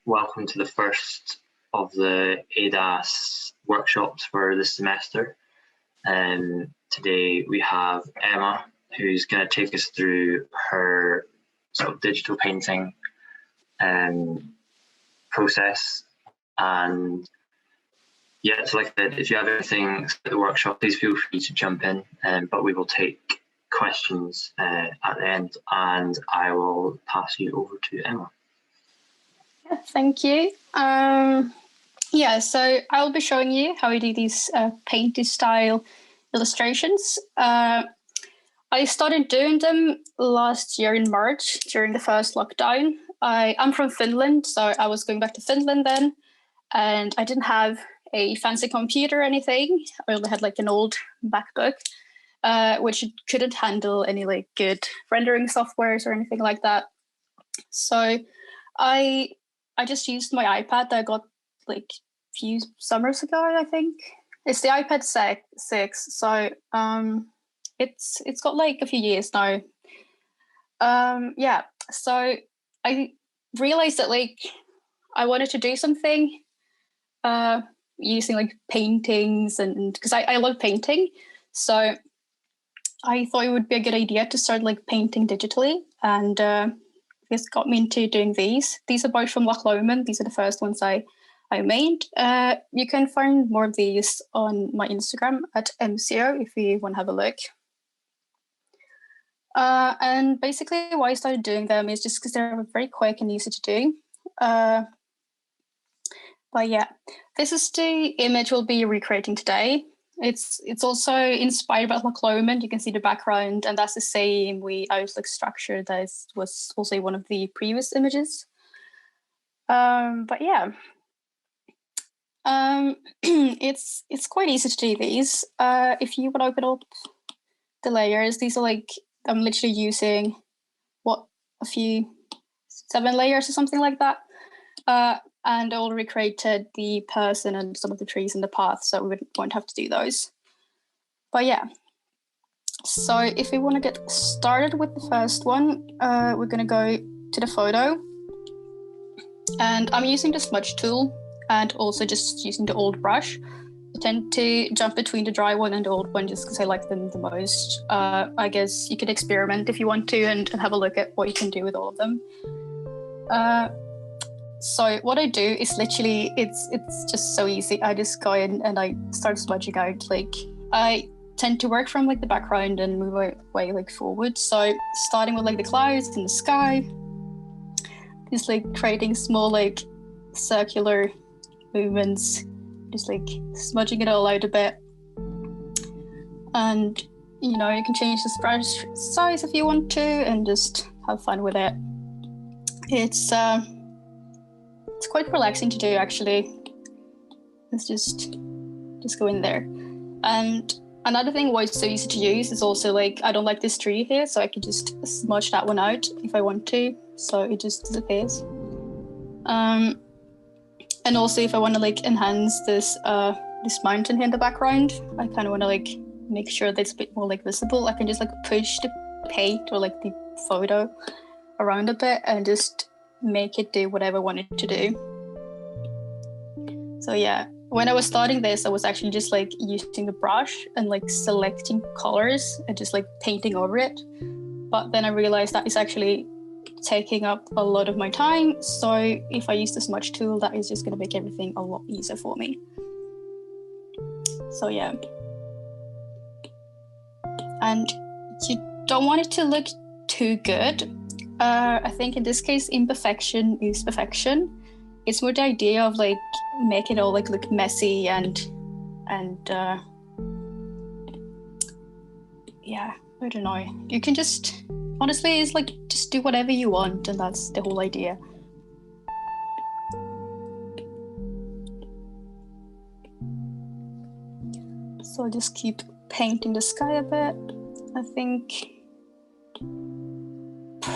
welcome to the first of the ADAS workshops for this semester. Today we have Emma, who's going to take us through her sort of digital painting process. And yeah, so like I said, if you have anything at the workshop, please feel free to jump in, but we will take questions at the end, and I will pass you over to Emma. Yeah, thank you. So I'll be showing you how I do these painted style illustrations. I started doing them last year in March during the first lockdown. I'm from Finland, so I was going back to Finland then, and I didn't have a fancy computer or anything. I only had like an old MacBook, which couldn't handle any like good rendering softwares or anything like that. So I just used my iPad that I got like a few summers ago, I think. It's the iPad 6, so it's got like a few years now. So I realized that like I wanted to do something using like paintings, and because I love painting, so I thought it would be a good idea to start like painting digitally, and this got me into doing these. These are both from Loch Lomond. These are the first ones I made. You can find more of these on my Instagram at MCO if you want to have a look. And basically why I started doing them is just because they're very quick and easy to do. But yeah, this is the image we'll be recreating today. It's also inspired by Loch Lomond. You can see the background, and that's the same outlook structure that was also one of the previous images. But yeah, it's quite easy to do these. If you want to open up the layers, these are like, I'm literally using a few 7 layers or something like that. And I already created the person and some of the trees in the path, so we won't have to do those. But yeah, so if we want to get started with the first one, we're going to go to the photo. And I'm using the smudge tool and also just using the old brush. I tend to jump between the dry one and the old one just because I like them the most. I guess you could experiment if you want to and have a look at what you can do with all of them. So what I do is literally, it's just so easy. I just go in and I start smudging out. Like I tend to work from like the background and move way like forward. So starting with like the clouds in the sky, just like creating small like circular movements, just like smudging it all out a bit. And you can change the brush size if you want to and just have fun with it. It's quite relaxing to do, actually. Let's just go in there. And another thing why it's so easy to use is also like, I don't like this tree here, so I can just smudge that one out if I want to. So it just disappears. And also if I want to like enhance this mountain here in the background, I kind of want to like make sure that it's a bit more like visible. I can just like push the paint or like the photo around a bit and just make it do whatever I want it to do. So yeah, when I was starting this, I was actually just like using the brush and like selecting colors and just like painting over it. But then I realized that it's actually taking up a lot of my time. So if I use the smudge tool, that is just going to make everything a lot easier for me. So yeah. And you don't want it to look too good. I think in this case, imperfection is perfection. It's more the idea of like make it all like look messy and yeah, I don't know. You can just, honestly, it's like just do whatever you want, and that's the whole idea. So I'll just keep painting the sky a bit. I think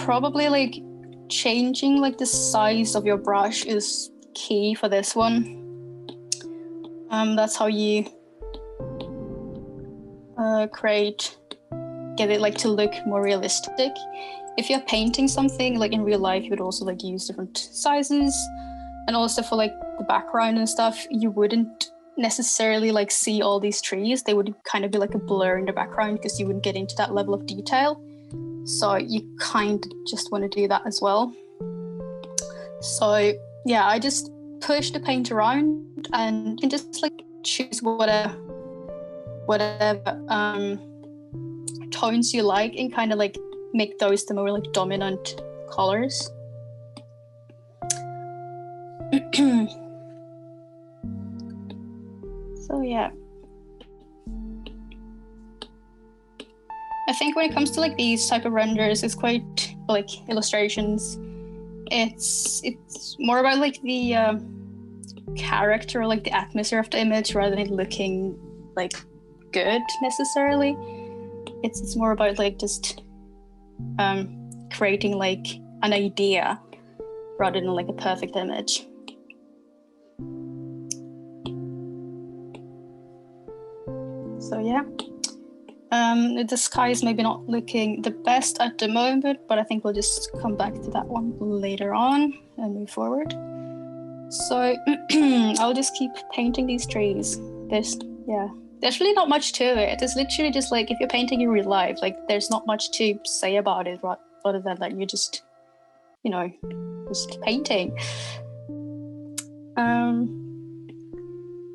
probably like changing like the size of your brush is key for this one. That's how you get it like to look more realistic. If you're painting something like in real life, you would also like use different sizes. And also for like the background and stuff, you wouldn't necessarily like see all these trees. They would kind of be like a blur in the background because you wouldn't get into that level of detail. So you kind of just want to do that as well. So yeah, I just push the paint around and you can just like choose whatever tones you like and kind of like make those the more like dominant colors. So yeah, I think when it comes to like these type of renders, it's quite like illustrations. It's more about like the character or like the atmosphere of the image rather than it looking like good necessarily. It's more about like just creating like an idea rather than like a perfect image. So yeah, the sky is maybe not looking the best at the moment, but I think we'll just come back to that one later on and move forward. So I'll just keep painting these trees. There's really not much to it. It's literally just like if you're painting in real life, like there's not much to say about it other than that you're just, just painting.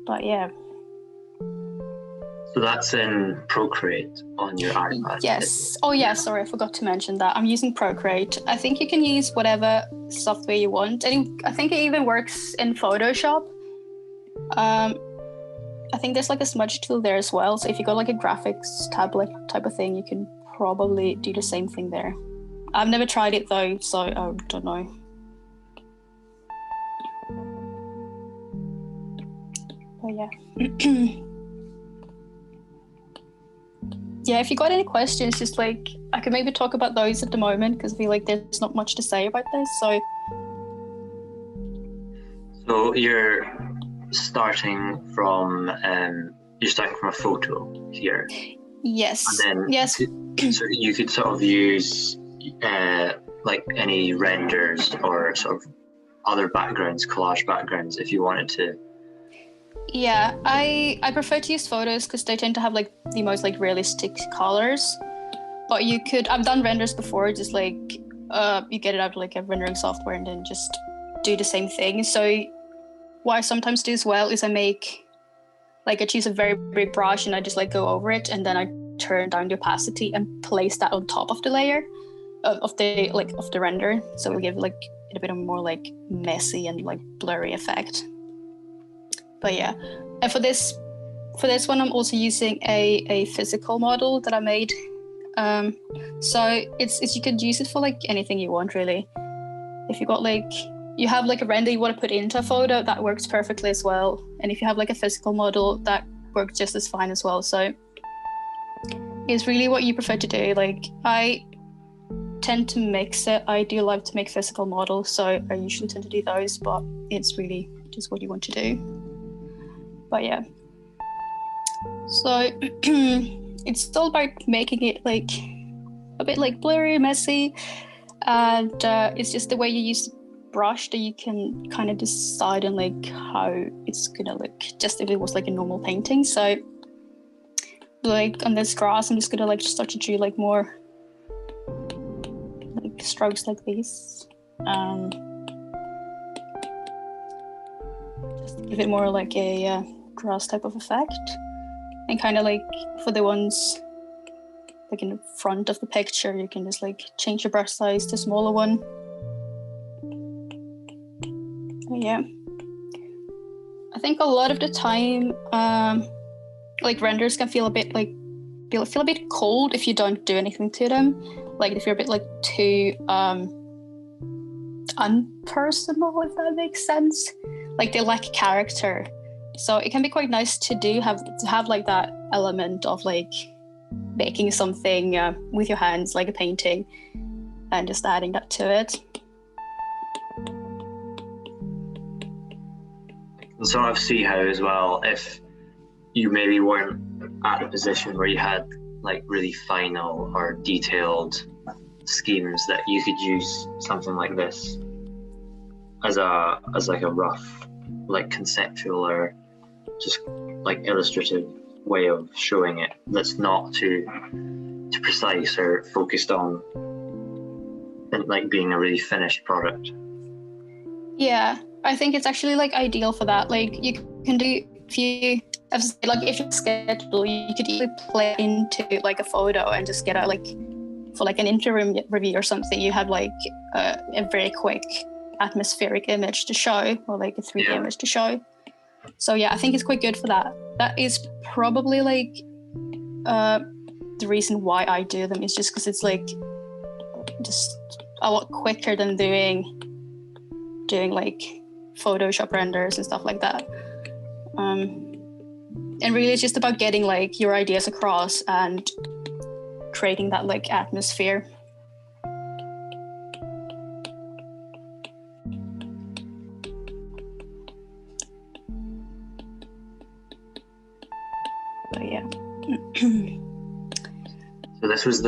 But yeah. So that's in Procreate on your iPad. Yes. Oh yeah, sorry, I forgot to mention that. I'm using Procreate. I think you can use whatever software you want. And I think it even works in Photoshop. I think there's like a smudge tool there as well. So if you got like a graphics tablet type of thing, you can probably do the same thing there. I've never tried it though, so I don't know. But yeah. Yeah, if you got any questions, just like I could maybe talk about those at the moment because I feel like there's not much to say about this. So you're starting from a photo here. Yes. And then yes. So you could sort of use like any renders or sort of other backgrounds, collage backgrounds, if you wanted to. Yeah, I prefer to use photos because they tend to have like the most like realistic colors. But you could, I've done renders before, just like you get it out of like a rendering software and then just do the same thing. So what I sometimes do as well is I choose a very big brush and I just like go over it and then I turn down the opacity and place that on top of the layer of the render. So it'll give like a bit of more like messy and like blurry effect. But yeah, and for this one, I'm also using a physical model that I made. So it's you could use it for like anything you want really. If you got like you have like a render you want to put into a photo, that works perfectly as well. And if you have like a physical model, that works just as fine as well. So it's really what you prefer to do. Like I tend to mix it. I do like to make physical models, so I usually tend to do those. But it's really just what you want to do. But yeah, so it's all about making it like a bit like blurry, messy, and it's just the way you use the brush that you can kind of decide on like how it's gonna look, just if it was like a normal painting. So like on this grass, I'm just gonna like start to do like more like strokes like these, just to give it more like a grass type of effect. And kind of like for the ones like in the front of the picture, you can just like change your brush size to a smaller one. But yeah, I think a lot of the time like renders can feel a bit cold if you don't do anything to them. Like if you're a bit like too unpersonal, if that makes sense. Like they lack character. So it can be quite nice to have like that element of like making something with your hands, like a painting, and just adding that to it. So I see how as well, if you maybe weren't at a position where you had like really final or detailed schemes, that you could use something like this. as like a rough, like conceptual or just like illustrative way of showing it that's not too precise or focused on like being a really finished product. Yeah, I think it's actually like ideal for that. Like you can do, if you if you schedule, you could easily play into like a photo and just get a like, for like an interim review or something, you have like a very quick atmospheric image to show, or like a 3D image to show. So yeah, I think it's quite good for that. That is probably like the reason why I do them, is just because it's like just a lot quicker than doing like Photoshop renders and stuff like that. And really it's just about getting like your ideas across and creating that like atmosphere. So yeah. So this was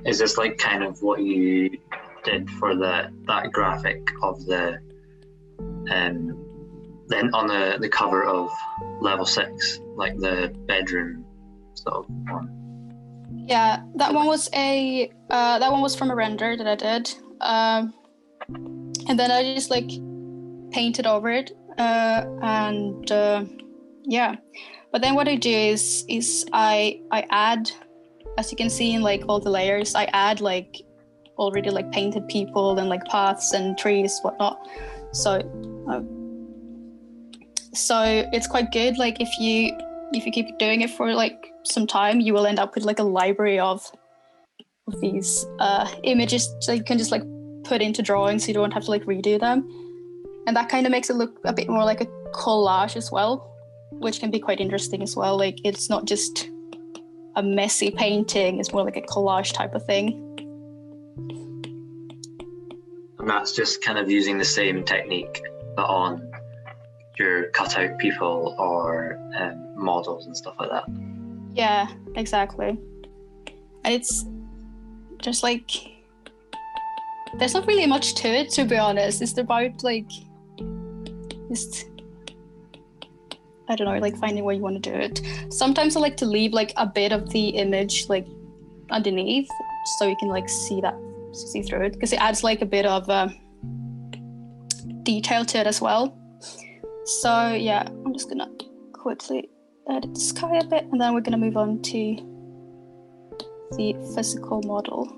is this like kind of what you did for that graphic of the then on the cover of level 6, like the bedroom sort of one? Yeah, that one was from a render that I did, and then I just like painted over it, and yeah. But then what I do is I add, as you can see in like all the layers, I add like already like painted people and like paths and trees, whatnot. So it's quite good. Like if you keep doing it for like some time, you will end up with like a library of these images that you can just like put into drawings, so you don't have to like redo them. And that kind of makes it look a bit more like a collage as well, which can be quite interesting as well. Like it's not just a messy painting, it's more like a collage type of thing. And that's just kind of using the same technique, but on your cutout people or models and stuff like that. Yeah, exactly. And it's just like, there's not really much to it, to be honest. It's about like just, I don't know, like finding where you want to do it. Sometimes I like to leave like a bit of the image like underneath, so you can like see through it, because it adds like a bit of detail to it as well. So yeah, I'm just gonna quickly edit the sky a bit, and then we're gonna move on to the physical model.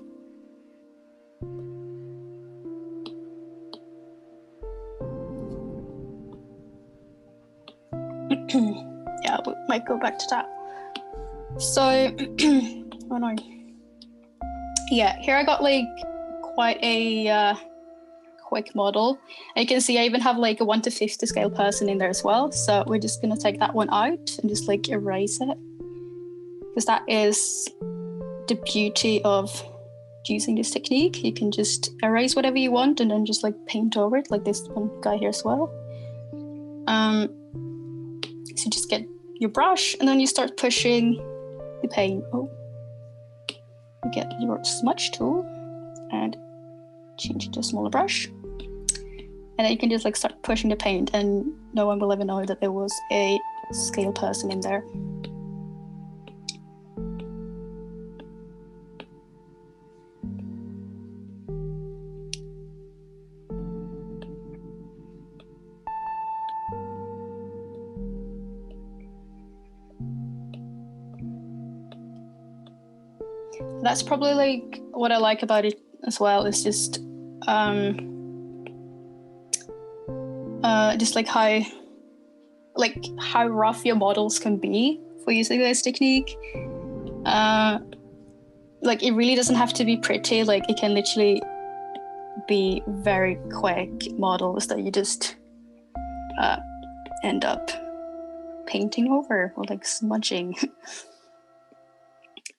Yeah, we might go back to that. So, oh no. Yeah, here I got like quite a quick model. And you can see I even have like a 1:50 scale person in there as well. So we're just gonna take that one out and just like erase it, because that is the beauty of using this technique. You can just erase whatever you want and then just like paint over it, like this one guy here as well. So you just get your brush and then you start pushing the paint. You get your smudge tool and change it to a smaller brush. And then you can just like start pushing the paint, and no one will ever know that there was a scale person in there. That's probably like what I like about it as well, is just how rough your models can be for using this technique. Like it really doesn't have to be pretty. Like it can literally be very quick models that you just end up painting over or like smudging.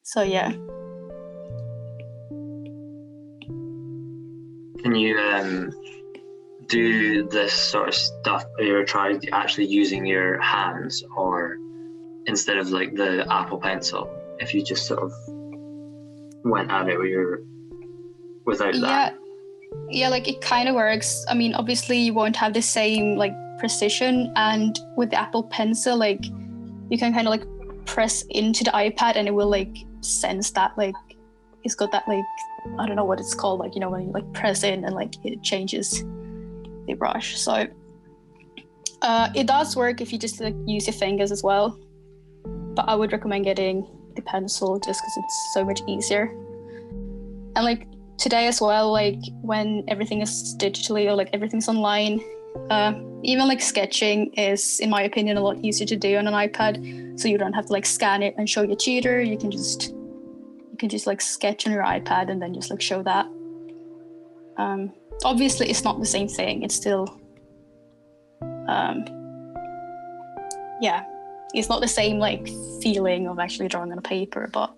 So yeah. Can you do this sort of stuff, or you try actually using your hands, or instead of like the Apple Pencil, if you just sort of went at it without that? Yeah, like it kind of works. I mean, obviously you won't have the same like precision, and with the Apple Pencil, like you can kind of like press into the iPad and it will like sense that like it's got that like, I don't know what it's called, like, you know, when you like press in and like it changes the brush. So it does work if you just like use your fingers as well, but I would recommend getting the pencil just because it's so much easier. And like today as well, like when everything is digitally or like everything's online, even like sketching is, in my opinion, a lot easier to do on an iPad. So you don't have to like scan it and show your tutor. You can just like sketch on your iPad and then just like show that. Obviously it's not the same thing. It's still it's not the same like feeling of actually drawing on a paper, but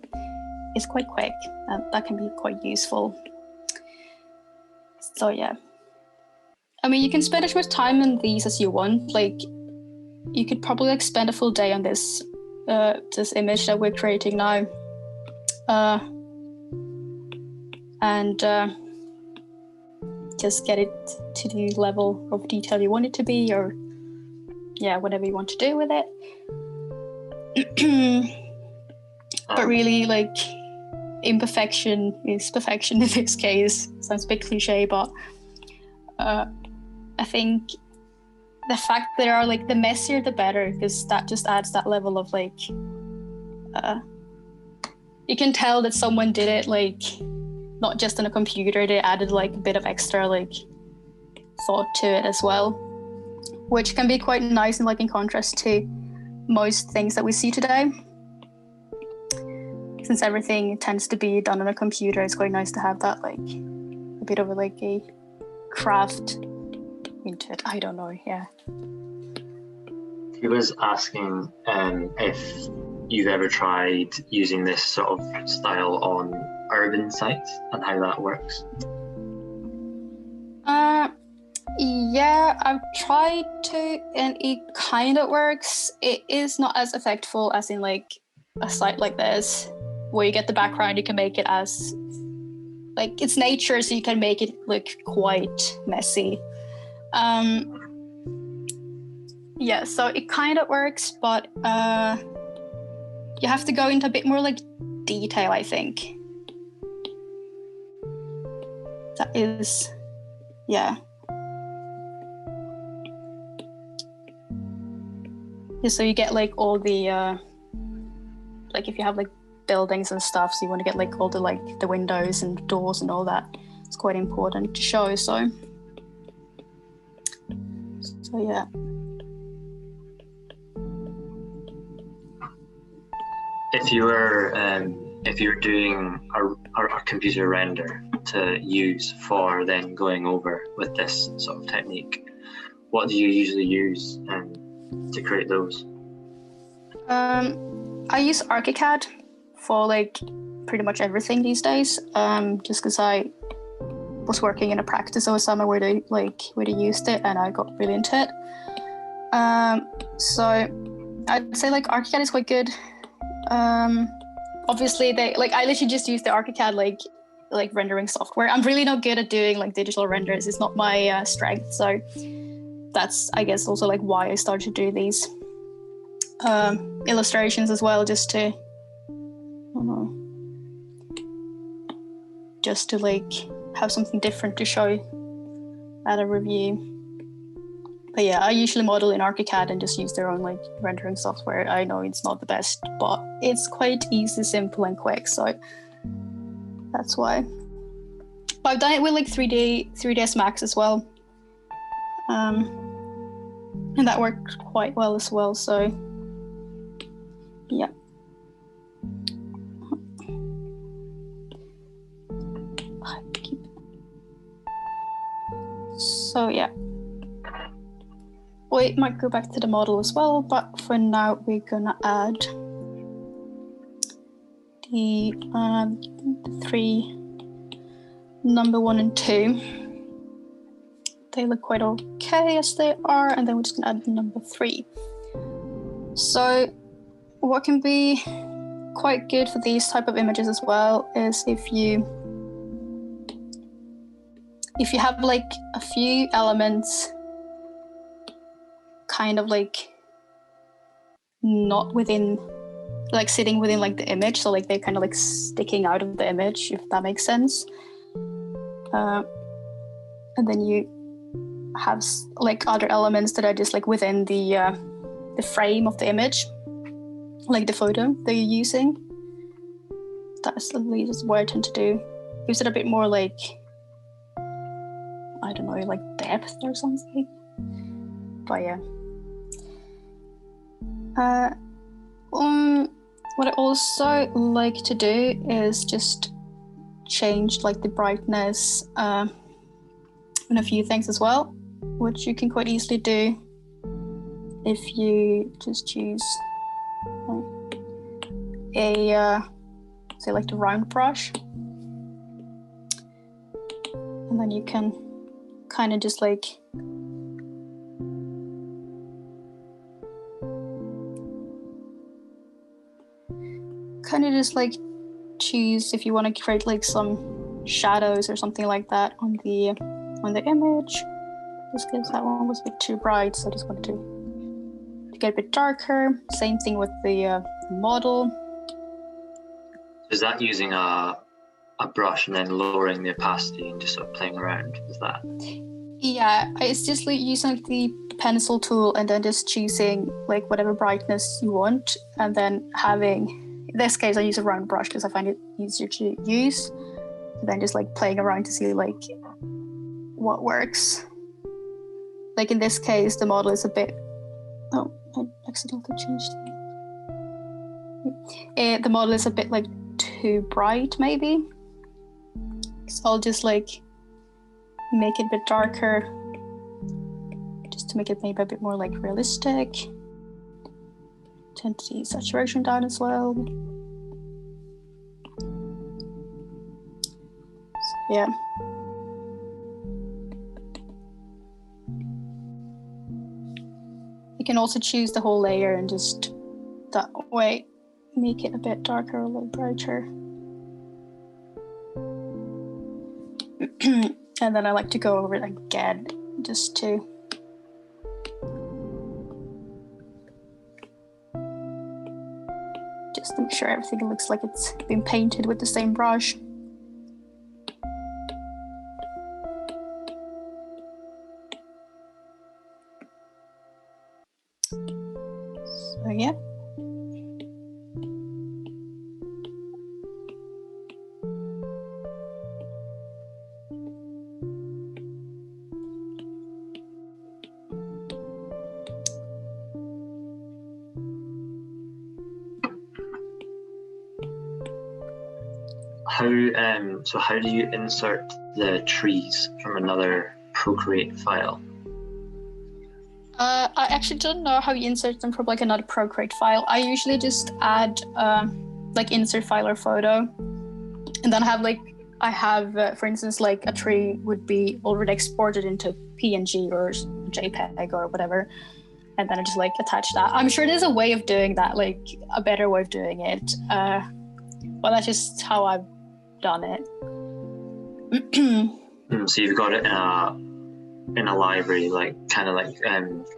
it's quite quick and that can be quite useful. So yeah, I mean, you can spend as much time on these as you want. Like you could probably like spend a full day on this image that we're creating now, and just get it to the level of detail you want it to be, or whatever you want to do with it. But really, like, imperfection is perfection in this case. Sounds a bit cliche, but I think the fact that there are like, the messier the better, because that just adds that level of like you can tell that someone did it like not just on a computer. They added like a bit of extra like thought to it as well, which can be quite nice and like in contrast to most things that we see today. Since everything tends to be done on a computer, it's quite nice to have that like a bit of a craft into it. I don't know, yeah. He was asking if you've ever tried using this sort of style on urban sites and how that works. Yeah, I've tried to, and it kind of works. It is not as effective as in like a site like this, where you get the background, you can make it as like it's nature, so you can make it look quite messy. Yeah, so it kind of works, but you have to go into a bit more like detail, I think. That is, yeah. So you get like all the like if you have like buildings and stuff, so you want to get like all the like the windows and doors and all that. It's quite important to show. So yeah. If you were doing a computer render to use for then going over with this sort of technique, what do you usually use to create those? I use ArchiCAD for like pretty much everything these days. Just because I was working in a practice over summer where they used it, and I got really into it. So I'd say like ArchiCAD is quite good. Obviously they like, I literally just use the ArchiCAD like rendering software. I'm really not good at doing like digital renders. It's not my strength. So that's, I guess, also like why I started to do these illustrations as well, just to like have something different to show at a review. But yeah, I usually model in ArchiCAD and just use their own like rendering software. I know it's not the best, but it's quite easy, simple, and quick. So that's why. But I've done it with like 3ds Max as well, and that worked quite well as well. So yeah. So yeah. We might go back to the model as well, but for now we're gonna add the 3, number 1 and 2. They look quite okay as they are, and then we're just gonna add number 3. So what can be quite good for these type of images as well is if you if you have like a few elements kind of like not within, like sitting within like the image, so like they're kind of like sticking out of the image, if that makes sense. And then you have like other elements that are just like within the frame of the image, like the photo that you're using. That's at least what I tend to do. Gives it a bit more like, I don't know, like depth or something. But yeah. What I also like to do is just change like the brightness and a few things as well, which you can quite easily do if you just choose a say like the round brush, and then you can kind of just like choose if you want to create like some shadows or something like that on the image. Just because that one was a bit too bright, so I just wanted to get a bit darker. Same thing with the model. Is that using a brush and then lowering the opacity and just sort of playing around with that? Yeah, it's just like using the pencil tool and then just choosing like whatever brightness you want, and then having, in this case I use a round brush because I find it easier to use, and then just like playing around to see like what works. Like in this case the model is a bit, oh, I accidentally changed it. The model is a bit like too bright maybe, so I'll just like make it a bit darker just to make it maybe a bit more like realistic. Turn the saturation down as well. So yeah. You can also choose the whole layer and just that way make it a bit darker or a little brighter. And then I like to go over it again just to make sure everything looks like it's been painted with the same brush. So yeah. How do you insert the trees from another Procreate file? I actually don't know how you insert them from like another Procreate file. I usually just add like insert file or photo, and then I have for instance like a tree would be already exported into PNG or JPEG or whatever, and then I just like attach that. I'm sure there's a way of doing that, like a better way of doing it. Well, that's just how I've done it. So you've got it in a library, like kind of like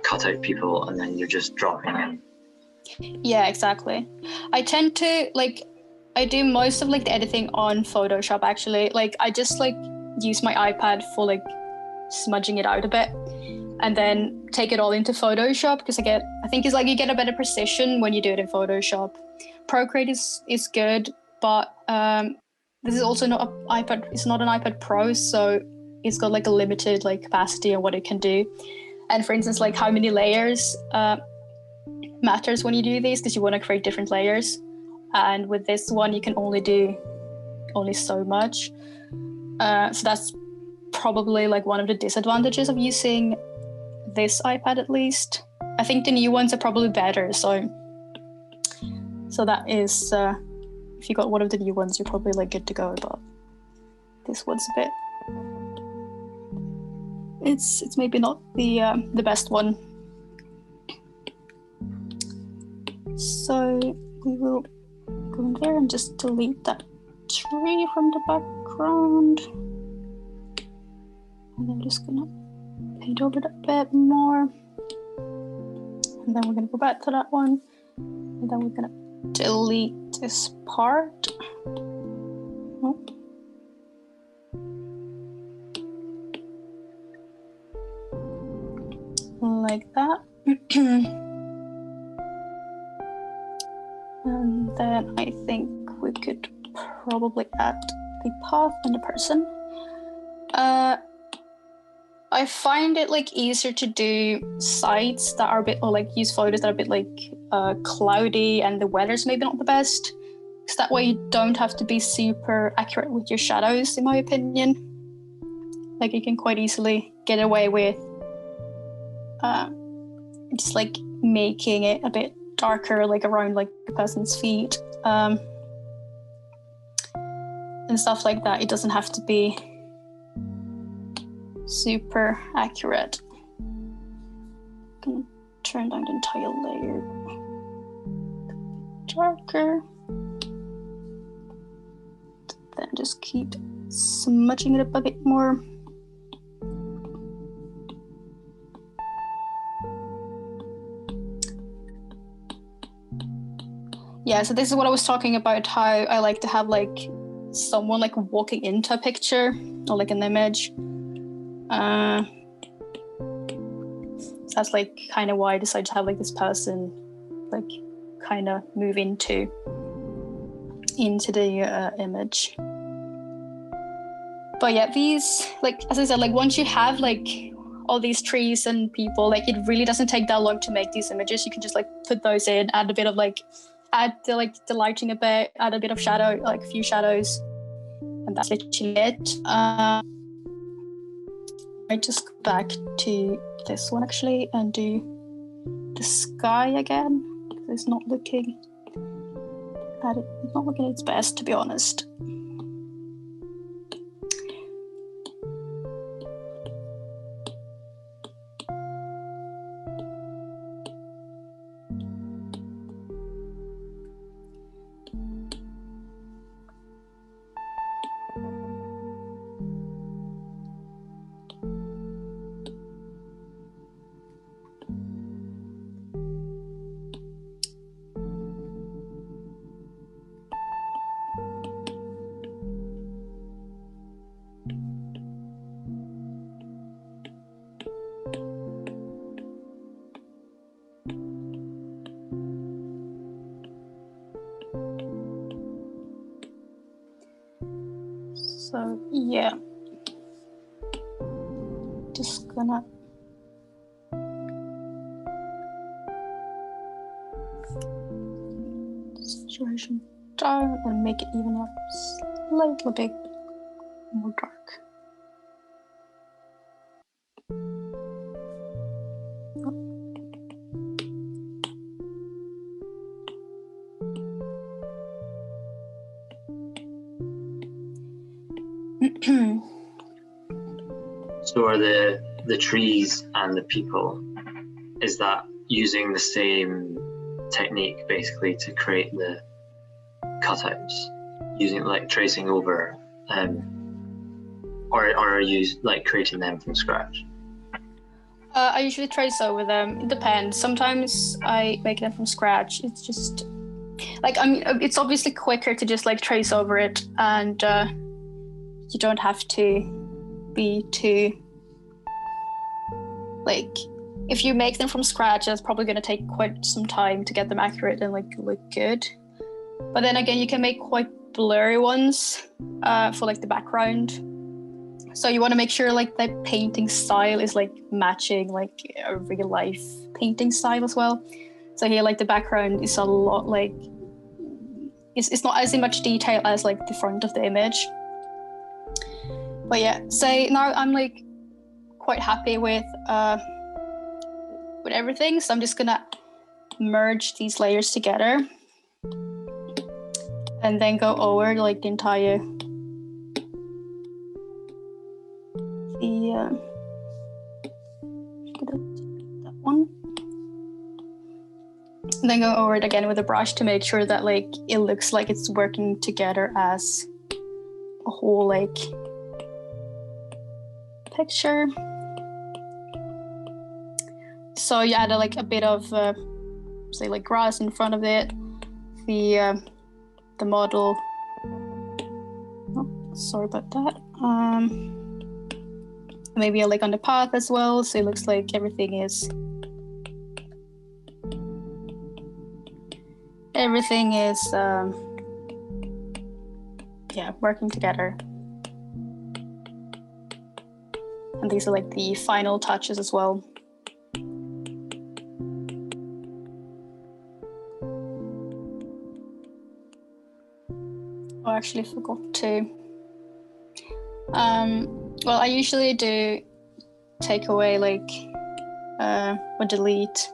cut out people, and then you're just dropping in. Yeah, exactly. I tend to I do most of like the editing on Photoshop actually. Like I just like use my iPad for like smudging it out a bit, and then take it all into Photoshop because I think it's like you get a better precision when you do it in Photoshop. Procreate is good, but this is also not an iPad. It's not an iPad Pro, so it's got like a limited like capacity on what it can do. And for instance, like how many layers matters when you do these, because you want to create different layers. And with this one, you can only do so much. So that's probably like one of the disadvantages of using this iPad, at least. I think the new ones are probably better. So that is, if you got one of the new ones, you're probably like good to go. But this one's a bit, it's maybe not the best one. So we will go in there and just delete that tree from the background. And I'm just gonna paint over it a bit more. And then we're gonna go back to that one. And then we're gonna delete this part. Oh. Like that. And then I think we could probably add the path and the person. I find it like easier to do sites that are a bit, or like use photos that are a bit like cloudy and the weather's maybe not the best. Because that way you don't have to be super accurate with your shadows, in my opinion. Like you can quite easily get away with just like making it a bit darker, like around like the person's feet and stuff like that. It doesn't have to be super accurate. I'm gonna turn down the entire layer darker. Then just keep smudging it up a bit more. Yeah, so this is what I was talking about, how I like to have like someone like walking into a picture or like an image. So that's like kind of why I decided to have like this person like kind of move into the image. But yeah, these, like as I said, like once you have like all these trees and people, like it really doesn't take that long to make these images. You can just like put those in, add a bit of like, add the lighting a bit, add a bit of shadow, like a few shadows, and that's literally it. I just go back to this one actually and do the sky again. It's not looking at its best, to be honest. So yeah, just gonna saturation down and make it even a slightly bit more dark. So are the trees and the people, is that using the same technique basically to create the cutouts, using like tracing over, or are you like creating them from scratch? I usually trace over them. It depends. Sometimes I make them from scratch. It's just like, I mean, it's obviously quicker to just like trace over it, and you don't have to be too like, if you make them from scratch, that's probably going to take quite some time to get them accurate and like look good. But then again, you can make quite blurry ones for like the background. So you want to make sure like the painting style is like matching like a real life painting style as well. So here, like the background is a lot like, it's not as in much detail as like the front of the image. But yeah, so now I'm like quite happy with everything. So I'm just gonna merge these layers together and then go over like the entire that one. And then go over it again with a brush to make sure that like it looks like it's working together as a whole like picture. So you add like a bit of, say, like grass in front of it. The model. Oh, sorry about that. Maybe like on the path as well, so it looks like everything is working together. And these are like the final touches as well. Oh, I actually forgot to. Well, I usually do take away like or delete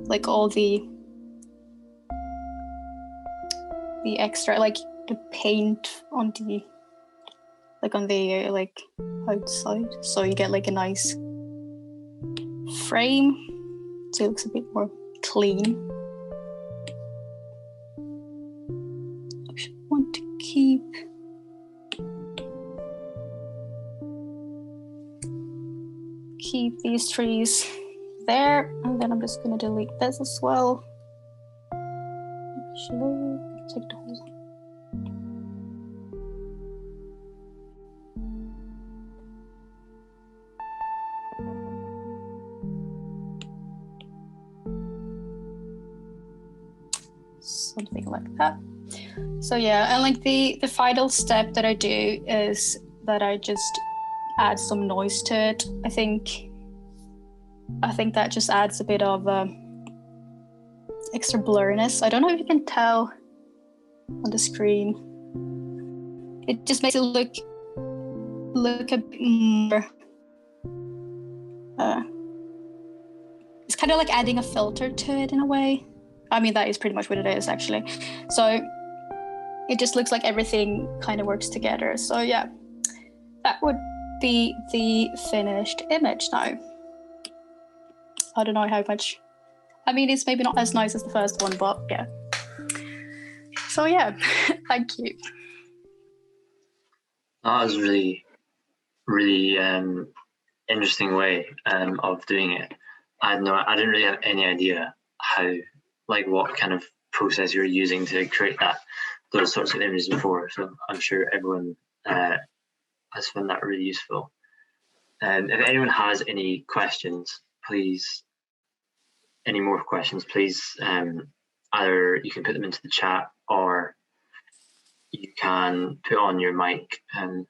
like all the extra, like the paint on the like outside, so you get like a nice frame, so it looks a bit more clean. I should want to keep these trees there, and then I'm just gonna delete this as well. Actually, take the whole. Something like that. So yeah, and like the final step that I do is that I just add some noise to it. I think that just adds a bit of extra blurriness. I don't know if you can tell on the screen. It just makes it look a bit more. It's kind of like adding a filter to it in a way. I mean, that is pretty much what it is, actually. So it just looks like everything kind of works together. So yeah, that would be the finished image now. I don't know how much. I mean, it's maybe not as nice as the first one, but yeah. So yeah, thank you. That was really, really interesting way of doing it. I didn't really have any idea how, like, what kind of process you're using to create those sorts of images before. So I'm sure everyone has found that really useful. If anyone has any questions, please, any more questions, please, either you can put them into the chat or you can put on your mic and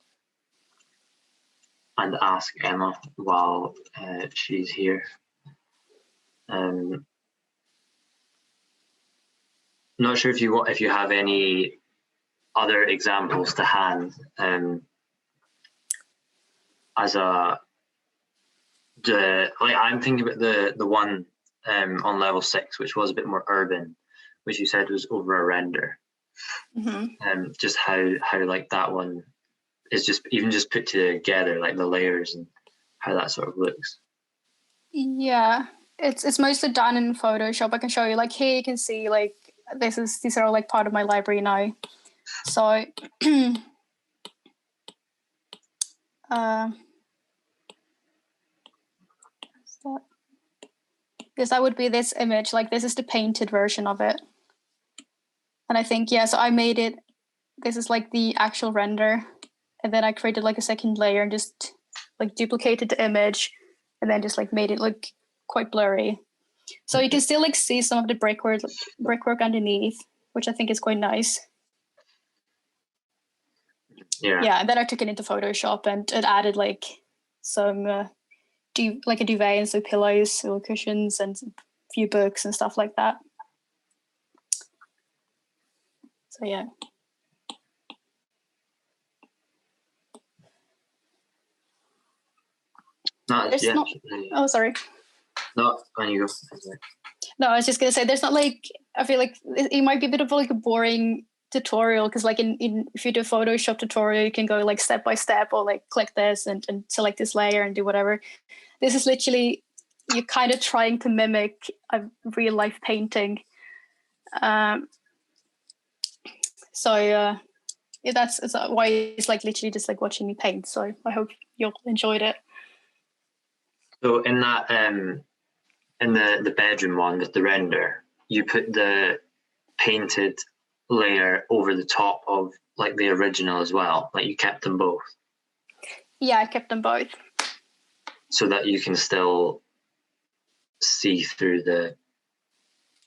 ask Emma while she's here. Not sure if you have any other examples to hand as I'm thinking about the one on level 6, which was a bit more urban, which you said was over a render. Mm-hmm. Just how like that one is just put together, like the layers and how that sort of looks. Yeah, it's mostly done in Photoshop. I can show you, like, here you can see like these are all like part of my library now. So yes, that would be this image. Like, this is the painted version of it. And I think, yeah, so I made it, this is like the actual render. And then I created like a second layer and just like duplicated the image and then just like made it look quite blurry. So you can still like see some of the brickwork underneath, which I think is quite nice. Yeah, and then I took it into Photoshop and it added like some like a duvet and some pillows, little cushions, and a few books and stuff like that. So yeah. Oh, sorry. No, on you go. No, I was just gonna say, there's not like, I feel like it might be a bit of like a boring tutorial, because like in if you do a Photoshop tutorial, you can go like step by step, or like click this and select this layer and do whatever. This is literally, you're kind of trying to mimic a real life painting. So that's why it's like literally just like watching me paint. So I hope you'll enjoyed it. So in that in the bedroom one with the render, you put the painted layer over the top of like the original as well. Like you kept them both. Yeah, I kept them both. So that you can still see through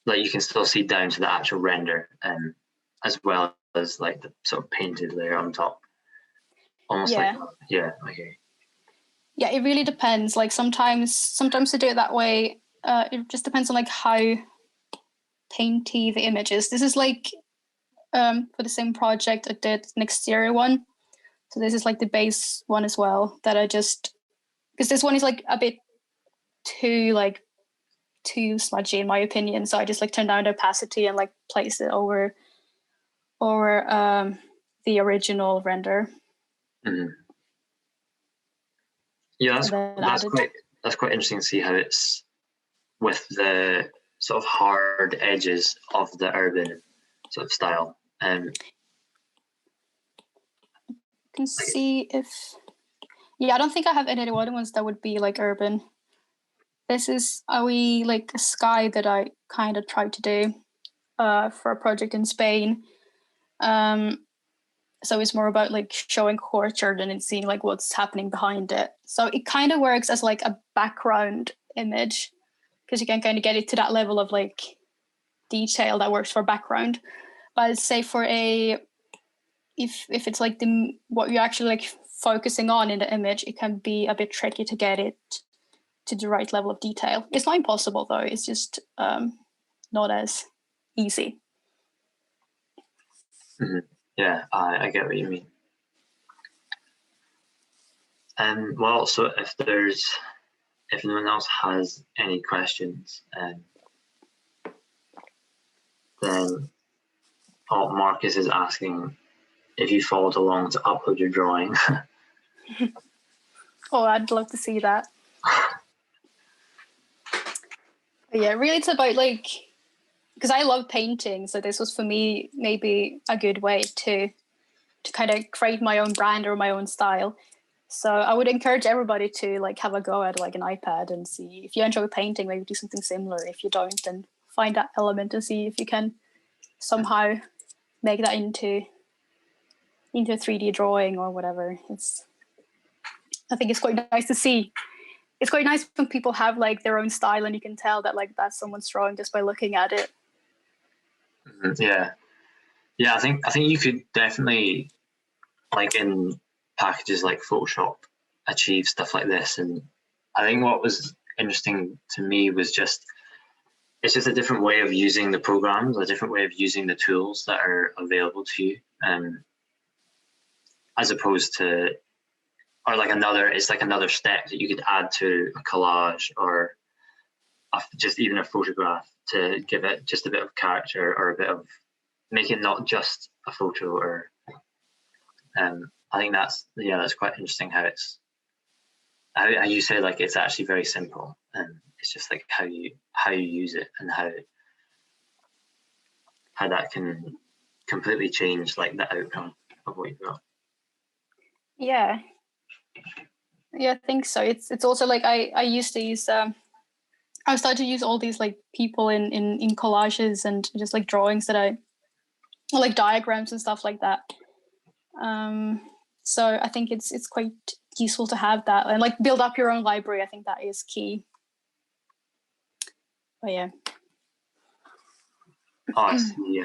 like you can still see down to the actual render, as well as like the sort of painted layer on top. Almost like, yeah, okay. Yeah, it really depends. Like sometimes to do it that way, it just depends on like how painty the image is. This is like for the same project I did an exterior one. So this is like the base one as well that I just, because this one is like a bit too smudgy in my opinion. So I just like turned down the opacity and like placed it over the original render. Mm-hmm. Yeah, that's quite interesting to see how it's with the sort of hard edges of the urban sort of style. You can see if, yeah, I don't think I have any other ones that would be like urban. This is like a sky that I kind of tried to do for a project in Spain. So it's more about like showing orchard and seeing like what's happening behind it. So it kind of works as like a background image because you can kind of get it to that level of like detail that works for background. But I'd say for if it's like what you're actually like focusing on in the image, it can be a bit tricky to get it to the right level of detail. It's not impossible though. It's just not as easy. Mm-hmm. Yeah, I get what you mean. Well, so if no one else has any questions, then Marcus is asking if you followed along to upload your drawing. Oh, I'd love to see that. But yeah, really it's about like, because I love painting, so this was for me maybe a good way to kind of create my own brand or my own style. So I would encourage everybody to like have a go at like an iPad and see if you enjoy painting, maybe do something similar. If you don't, then find that element and see if you can somehow make that into a 3D drawing or whatever. I think it's quite nice to see. It's quite nice when people have like their own style and you can tell that like that's someone's drawing just by looking at it. Yeah. I think you could definitely, like in packages like Photoshop, achieve stuff like this. And I think what was interesting to me was it's just a different way of using the programs, a different way of using the tools that are available to you, as opposed to, or like it's like another step that you could add to a collage or just even a photograph to give it just a bit of character or a bit of, make it not just a photo. Or I think that's quite interesting how you say like it's actually very simple, and it's just like how you use it and how that can completely change like the outcome of what you've got. Yeah, I think so. It's also like I used to use I started to use all these like people in collages and just like drawings that or like diagrams and stuff like that. So I think it's quite useful to have that and like build up your own library. I think that is key. But yeah. Oh, I see.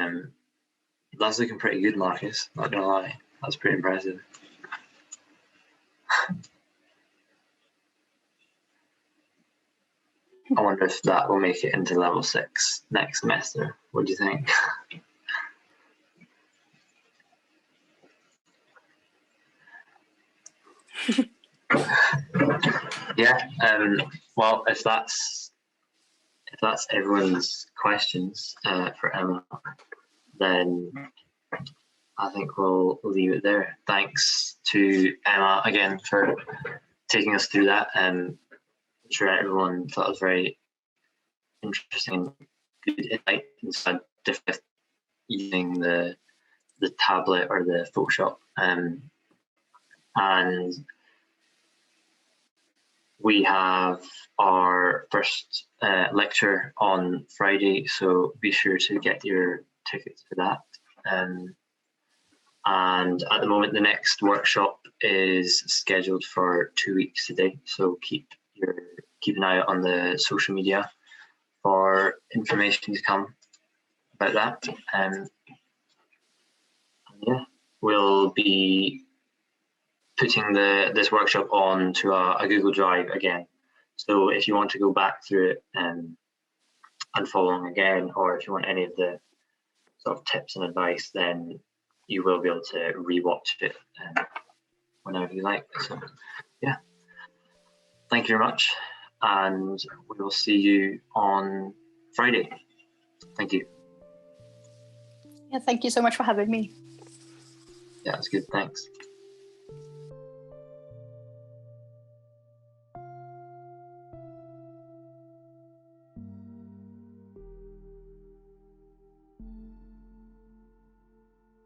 That's looking pretty good, Marcus. Not gonna lie, that's pretty impressive. I wonder if that will make it into level 6 next semester. What do you think? Yeah. Well, if that's everyone's questions for Emma, then I think we'll leave it there. Thanks to Emma again for taking us through that. I'm sure everyone thought it was very interesting, good insight into using the the tablet or the Photoshop. And we have our first lecture on Friday, so be sure to get your tickets for that. And at the moment, the next workshop is scheduled for 2 weeks today, so keep an eye out on the social media for information to come about that. Yeah, we'll be putting this workshop onto a Google Drive again. So if you want to go back through it and follow along again, or if you want any of the sort of tips and advice, then you will be able to rewatch it whenever you like. So yeah, thank you very much, and we will see you on Friday. Thank you. Yeah, thank you so much for having me. Yeah, that's good. Thanks.